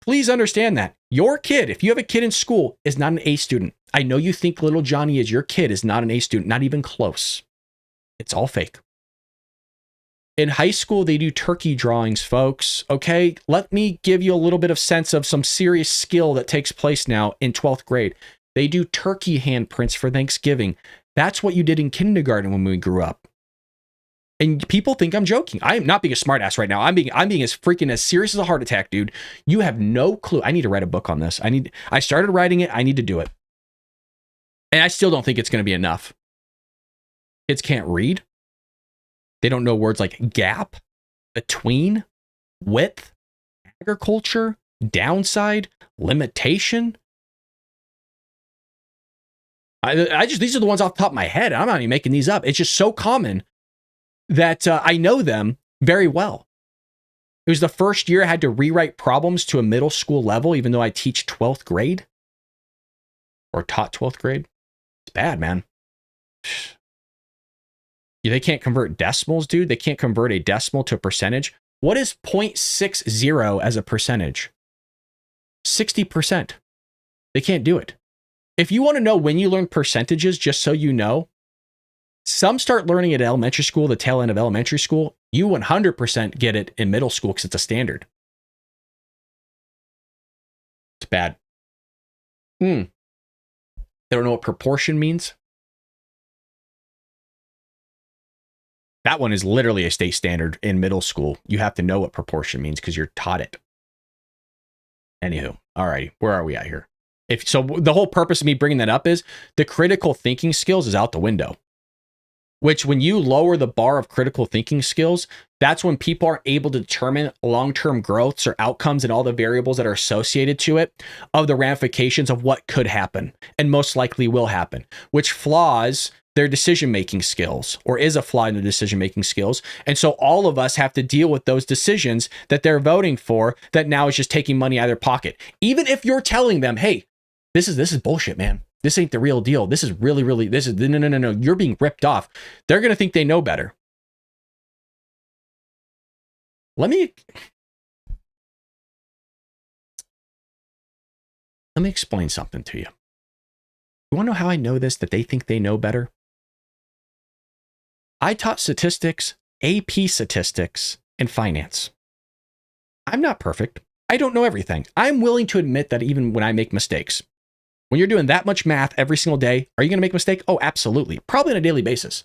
Please understand that. Your kid, if you have a kid in school, is not an A student. I know you think little Johnny is. Your kid is not an A student, not even close. It's all fake. In high school, they do turkey drawings, folks. Okay, let me give you a little bit of sense of some serious skill that takes place now in 12th grade. They do turkey handprints for Thanksgiving. That's what you did in kindergarten when we grew up. And people think I'm joking. I am not being a smartass right now. I'm being as freaking as serious as a heart attack, dude. You have no clue. I need to write a book on this. I started writing it. I need to do it. And I still don't think it's going to be enough. Kids can't read. They don't know words like gap, between, width, agriculture, downside, limitation. These are the ones off the top of my head. I'm not even making these up. It's just so common that I know them very well. It was the first year I had to rewrite problems to a middle school level, even though I teach 12th grade or taught 12th grade. It's bad, man. They can't convert decimals, dude. They can't convert a decimal to a percentage. What is 0.60 as a percentage? 60%. They can't do it. If you want to know when you learn percentages, just so you know, some start learning at elementary school, the tail end of elementary school. You 100% get it in middle school because it's a standard. It's bad. They don't know what proportion means. That one is literally a state standard in middle school. You have to know what proportion means because you're taught it. Anywho, alrighty, where are we at here? So the whole purpose of me bringing that up is the critical thinking skills is out the window. Which when you lower the bar of critical thinking skills, that's when people are able to determine long-term growths or outcomes and all the variables that are associated to it of the ramifications of what could happen and most likely will happen, which flaws their decision-making skills or is a flaw in their decision-making skills. And so all of us have to deal with those decisions that they're voting for that now is just taking money out of their pocket. Even if you're telling them, hey, this is bullshit, man. This ain't the real deal. This is really, no. You're being ripped off. They're going to think they know better. Let me explain something to you. You want to know how I know this, that they think they know better? I taught statistics, AP statistics, and finance. I'm not perfect. I don't know everything. I'm willing to admit that even when I make mistakes. When you're doing that much math every single day, are you going to make a mistake? Oh, absolutely. Probably on a daily basis.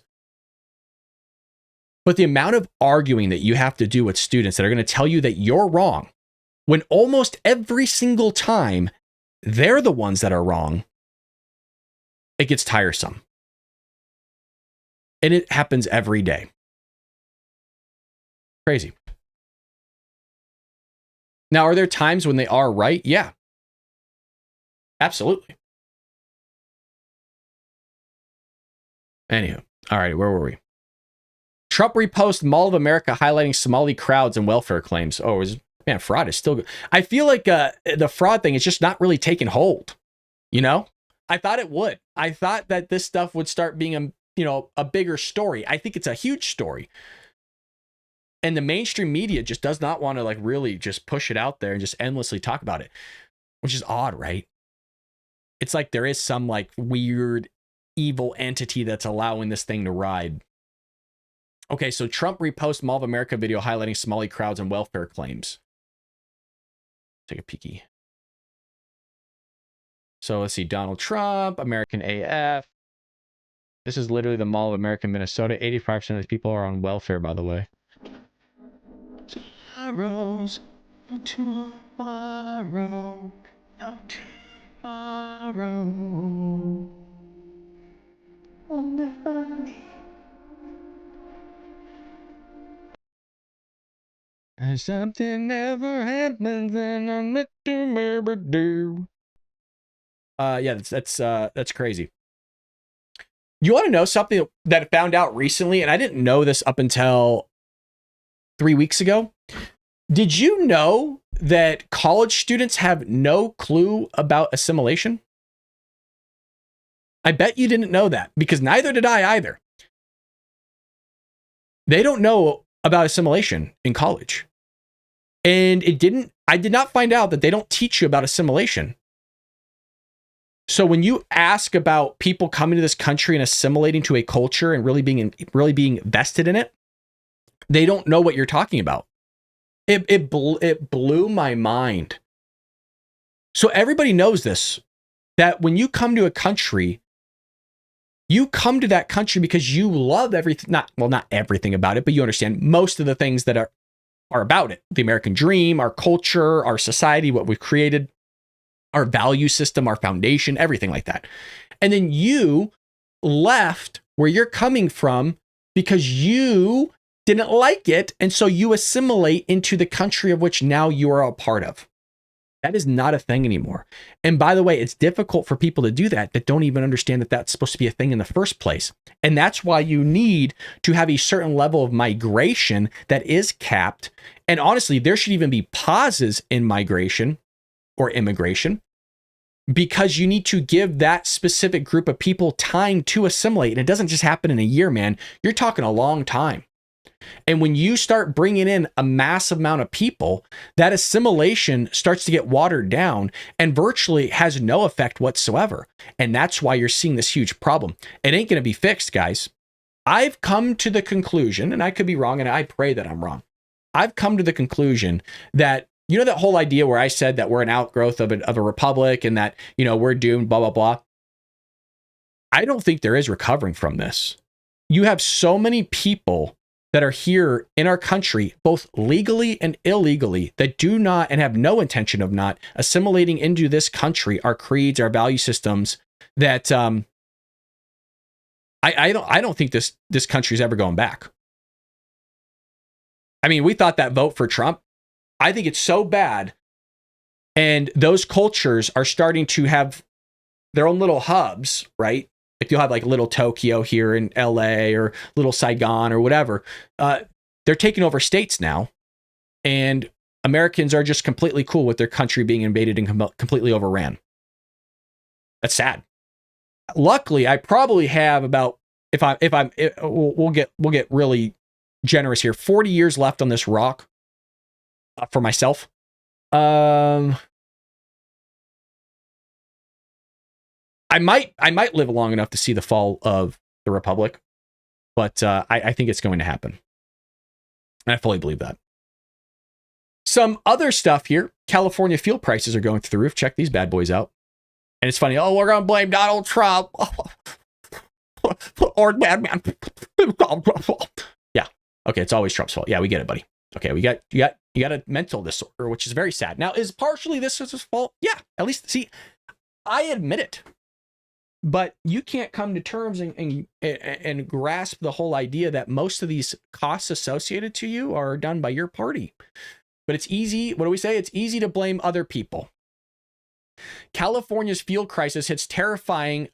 But the amount of arguing that you have to do with students that are going to tell you that you're wrong, when almost every single time they're the ones that are wrong, it gets tiresome. And it happens every day. Crazy. Now, are there times when they are right? Yeah. Absolutely. Anywho, all right, where were we? Trump repost Mall of America highlighting Somali crowds and welfare claims. Oh, man, fraud is still good. I feel like the fraud thing is just not really taking hold. You know, I thought it would. I thought that this stuff would start being a bigger story. I think it's a huge story. And the mainstream media just does not want to really just push it out there and just endlessly talk about it, which is odd, right? It's like there is some weird evil entity that's allowing this thing to ride. Okay, so Trump reposts Mall of America video highlighting Somali crowds and welfare claims. Take a peeky. So let's see, Donald Trump, American AF. This is literally the Mall of America, Minnesota. 85% of the people are on welfare, by the way. Tomorrow. And something never happens and I'm meant to never do. Yeah, that's crazy. You want to know something that I found out recently, and I didn't know this up until 3 weeks ago? Did you know that college students have no clue about assimilation? I bet you didn't know that, because neither did I either. They don't know about assimilation in college. And I did not find out that they don't teach you about assimilation. So when you ask about people coming to this country and assimilating to a culture and really being vested in it, they don't know what you're talking about. It blew my mind. So everybody knows this, that when you come to a country, You come to that country because you love everything, not everything about it, but you understand most of the things that are about it. The American dream, our culture, our society, what we've created, our value system, our foundation, everything like that. And then you left where you're coming from because you didn't like it. And so you assimilate into the country of which now you are a part of. That is not a thing anymore. And by the way, it's difficult for people to do that don't even understand that that's supposed to be a thing in the first place. And that's why you need to have a certain level of migration that is capped. And honestly, there should even be pauses in migration or immigration, because you need to give that specific group of people time to assimilate. And it doesn't just happen in a year, man. You're talking a long time. And when you start bringing in a massive amount of people, that assimilation starts to get watered down and virtually has no effect whatsoever. And that's why you're seeing this huge problem. It ain't going to be fixed, guys. I've come to the conclusion, and I could be wrong, and I pray that I'm wrong. I've come to the conclusion that, you know, that whole idea where I said that we're an outgrowth of a republic and that, you know, we're doomed, blah, blah, blah. I don't think there is recovering from this. You have so many people that are here in our country, both legally and illegally, that do not and have no intention of not assimilating into this country, our creeds, our value systems, that I don't think this country is ever going back. I mean, we thought that vote for Trump, I think it's so bad. And those cultures are starting to have their own little hubs, right? If you'll have like little Tokyo here in LA or little Saigon or whatever, they're taking over states now. And Americans are just completely cool with their country being invaded and completely overran. That's sad. Luckily, I probably have about, we'll get really generous here, 40 years left on this rock for myself. I might live long enough to see the fall of the Republic, but I think it's going to happen. And I fully believe that. Some other stuff here. California fuel prices are going through the roof. Check these bad boys out. And it's funny. Oh, we're going to blame Donald Trump. Or bad man. Yeah. Okay. It's always Trump's fault. Yeah, we get it, buddy. Okay. You got a mental disorder, which is very sad. Now, is partially this his fault? Yeah. At least, see, I admit it. But you can't come to terms and grasp the whole idea that most of these costs associated to you are done by your party. But it's easy. What do we say? It's easy to blame other people. California's fuel crisis hits terrifying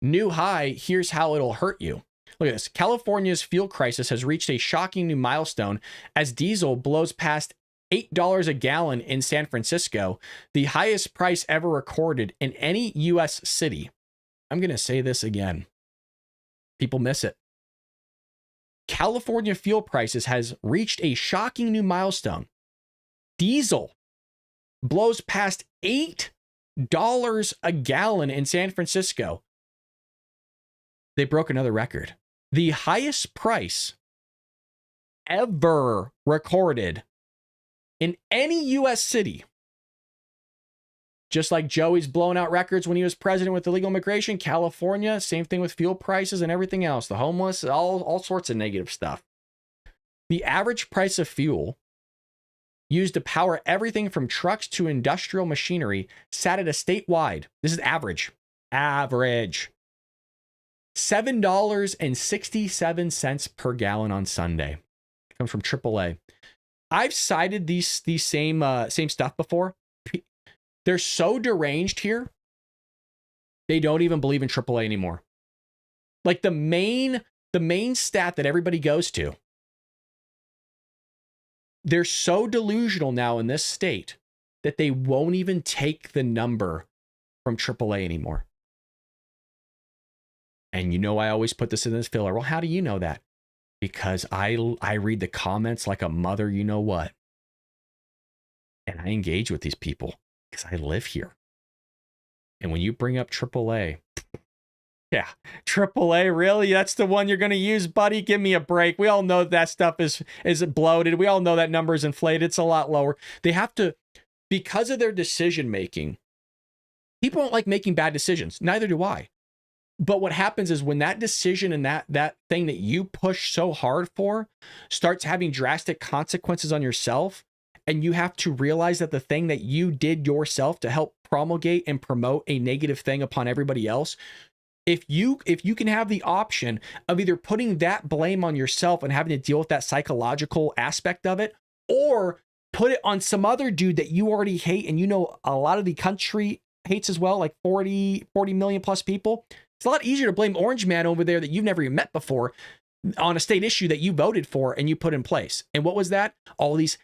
new high. Here's how it'll hurt you. Look at this. California's fuel crisis has reached a shocking new milestone as diesel blows past $8 a gallon in San Francisco, the highest price ever recorded in any U.S. city. I'm going to say this again. People miss it. California fuel prices has reached a shocking new milestone. Diesel blows past $8 a gallon in San Francisco. They broke another record. The highest price ever recorded in any U.S. city. Just like Joey's blowing out records when he was president with illegal immigration, California, same thing with fuel prices and everything else. The homeless, all sorts of negative stuff. The average price of fuel used to power everything from trucks to industrial machinery sat at a statewide, this is average, $7.67 per gallon on Sunday. It comes from AAA. I've cited these same stuff before. They're so deranged here, they don't even believe in AAA anymore. Like the main stat that everybody goes to, they're so delusional now in this state that they won't even take the number from AAA anymore. And you know, I always put this in this filler. Well, how do you know that? Because I read the comments like a mother, you know what? And I engage with these people. Because I live here. And when you bring up AAA, yeah, AAA, really? That's the one you're going to use, buddy? Give me a break. We all know that stuff is bloated. We all know that number is inflated. It's a lot lower. They have to, because of their decision making, people don't like making bad decisions. Neither do I. But what happens is when that decision and that thing that you push so hard for starts having drastic consequences on yourself, and you have to realize that the thing that you did yourself to help promulgate and promote a negative thing upon everybody else, if you can have the option of either putting that blame on yourself and having to deal with that psychological aspect of it, or put it on some other dude that you already hate and you know a lot of the country hates as well, like 40 million plus people, it's a lot easier to blame Orange Man over there that you've never even met before on a state issue that you voted for and you put in place. And what was that? All these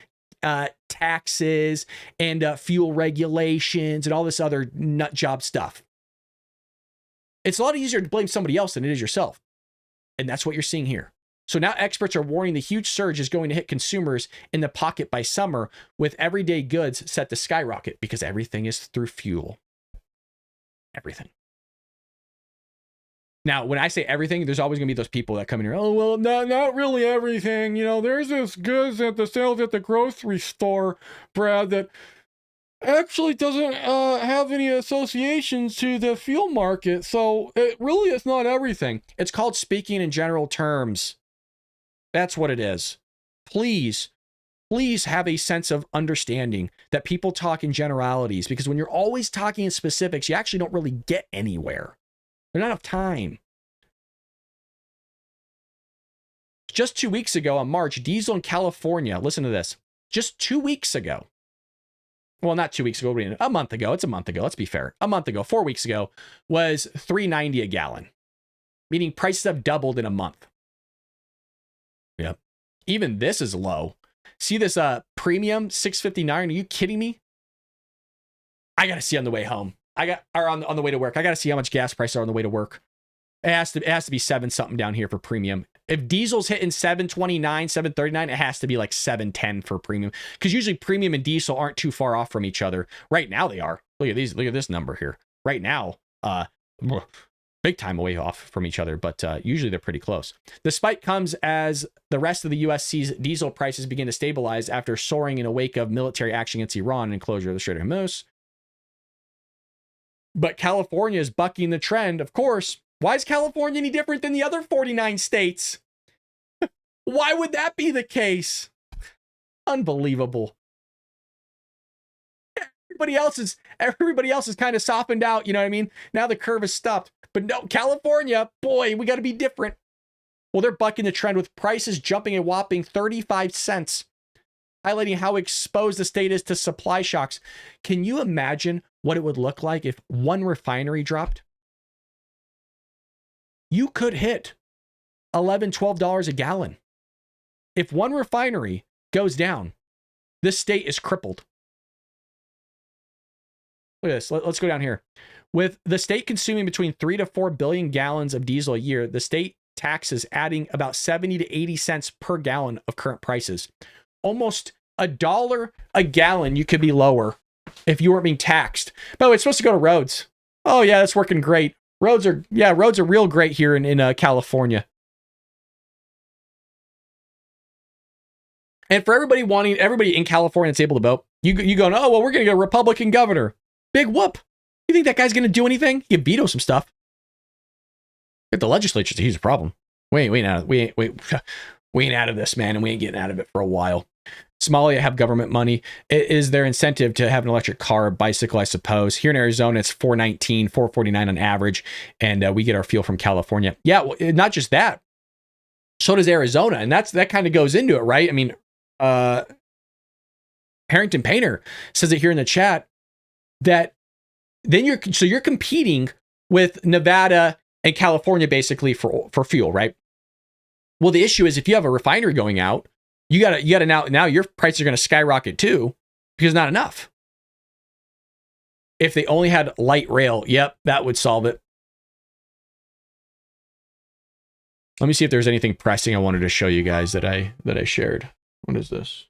taxes and fuel regulations and all this other nut job stuff. It's a lot easier to blame somebody else than it is yourself. And that's what you're seeing here. So now experts are warning the huge surge is going to hit consumers in the pocket by summer, with everyday goods set to skyrocket because everything is through fuel. Everything. Now, when I say everything, there's always going to be those people that come in here, oh, well, not really everything. You know, there's this goods at the sales at the grocery store, Brad, that actually doesn't have any associations to the fuel market. So it really is not everything. It's called speaking in general terms. That's what it is. Please have a sense of understanding that people talk in generalities, because when you're always talking in specifics, you actually don't really get anywhere. There's not enough time. Just 2 weeks ago on March, diesel in California, listen to this, just 2 weeks ago, well, not 2 weeks ago, a month ago, it's a month ago, let's be fair, a month ago, 4 weeks ago, was $3.90 a gallon, meaning prices have doubled in a month. Yep. Even this is low. See this premium $6.59, are you kidding me? I gotta see on the way home. On the way to work. I got to see how much gas prices are on the way to work. It has to be 7 something down here for premium. If diesel's hitting 729, 739, it has to be like 710 for premium. Because usually premium and diesel aren't too far off from each other. Right now they are. Look at these. Look at this number here. Right now, big time away off from each other, but usually they're pretty close. The spike comes as the rest of the U.S. sees diesel prices begin to stabilize after soaring in a wake of military action against Iran and closure of the Strait of Hormuz. But California is bucking the trend, of course. Why is California any different than the other 49 states? Why would that be the case? Unbelievable. Everybody else is kind of softened out, you know what I mean? Now the curve is stopped. But no, California, boy, we got to be different. Well, they're bucking the trend with prices jumping a whopping 35 cents, highlighting how exposed the state is to supply shocks. Can you imagine what it would look like if one refinery dropped? You could hit $11, $12 a gallon. If one refinery goes down, this state is crippled. Look at this. Let's go down here. With the state consuming between 3 to 4 billion gallons of diesel a year, the state taxes adding about 70 to 80 cents per gallon of current prices. Almost $1 a gallon you could be lower if you weren't being taxed. By the way, it's supposed to go to roads. Oh yeah, that's working great. Roads are real great here in California. And for everybody in California that's able to vote, you going, oh well, we're gonna get a Republican governor. Big whoop. You think that guy's gonna do anything? He can veto some stuff. Get the legislature to use a problem. We ain't out of this, man, and we ain't getting out of it for a while. Somalia have government money. It is their incentive to have an electric car or bicycle, I suppose. Here in Arizona, it's $4.19, $4.49 on average, and we get our fuel from California. Yeah, well, not just that. So does Arizona, and that kind of goes into it, right? I mean, Harrington Painter says it here in the chat that then you're competing with Nevada and California basically for fuel, right? Well, the issue is if you have a refinery going out, you gotta now your prices are going to skyrocket too because not enough. If they only had light rail, yep, that would solve it. Let me see if there's anything pressing I wanted to show you guys that I shared. What is this?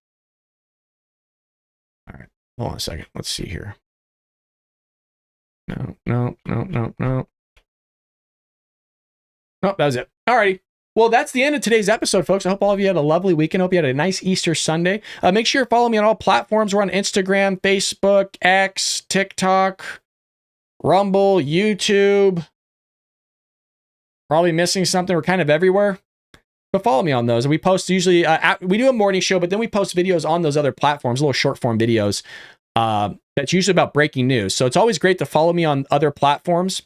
All right, hold on a second. Let's see here. No. Nope, that was it. All righty. Well, that's the end of today's episode, folks. I hope all of you had a lovely weekend. I hope you had a nice Easter Sunday. Make sure you follow me on all platforms. We're on Instagram, Facebook, X, TikTok, Rumble, YouTube. Probably missing something. We're kind of everywhere. But follow me on those. And we post usually, we do a morning show, but then we post videos on those other platforms, little short form videos. That's usually about breaking news. So it's always great to follow me on other platforms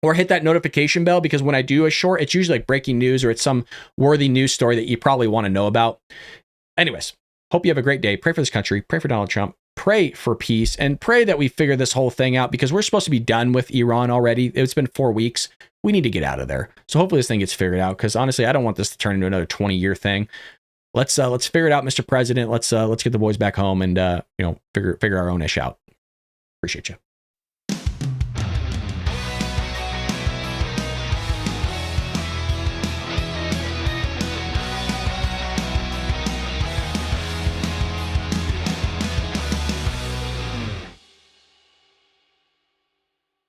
or hit that notification bell, because when I do a short, it's usually like breaking news or it's some worthy news story that you probably want to know about. Anyways, hope you have a great day. Pray for this country. Pray for Donald Trump. Pray for peace and pray that we figure this whole thing out, because we're supposed to be done with Iran already. It's been 4 weeks. We need to get out of there. So hopefully this thing gets figured out, because honestly, I don't want this to turn into another 20-year thing. Let's figure it out, Mr. President. Let's get the boys back home and figure our own ish out. Appreciate you.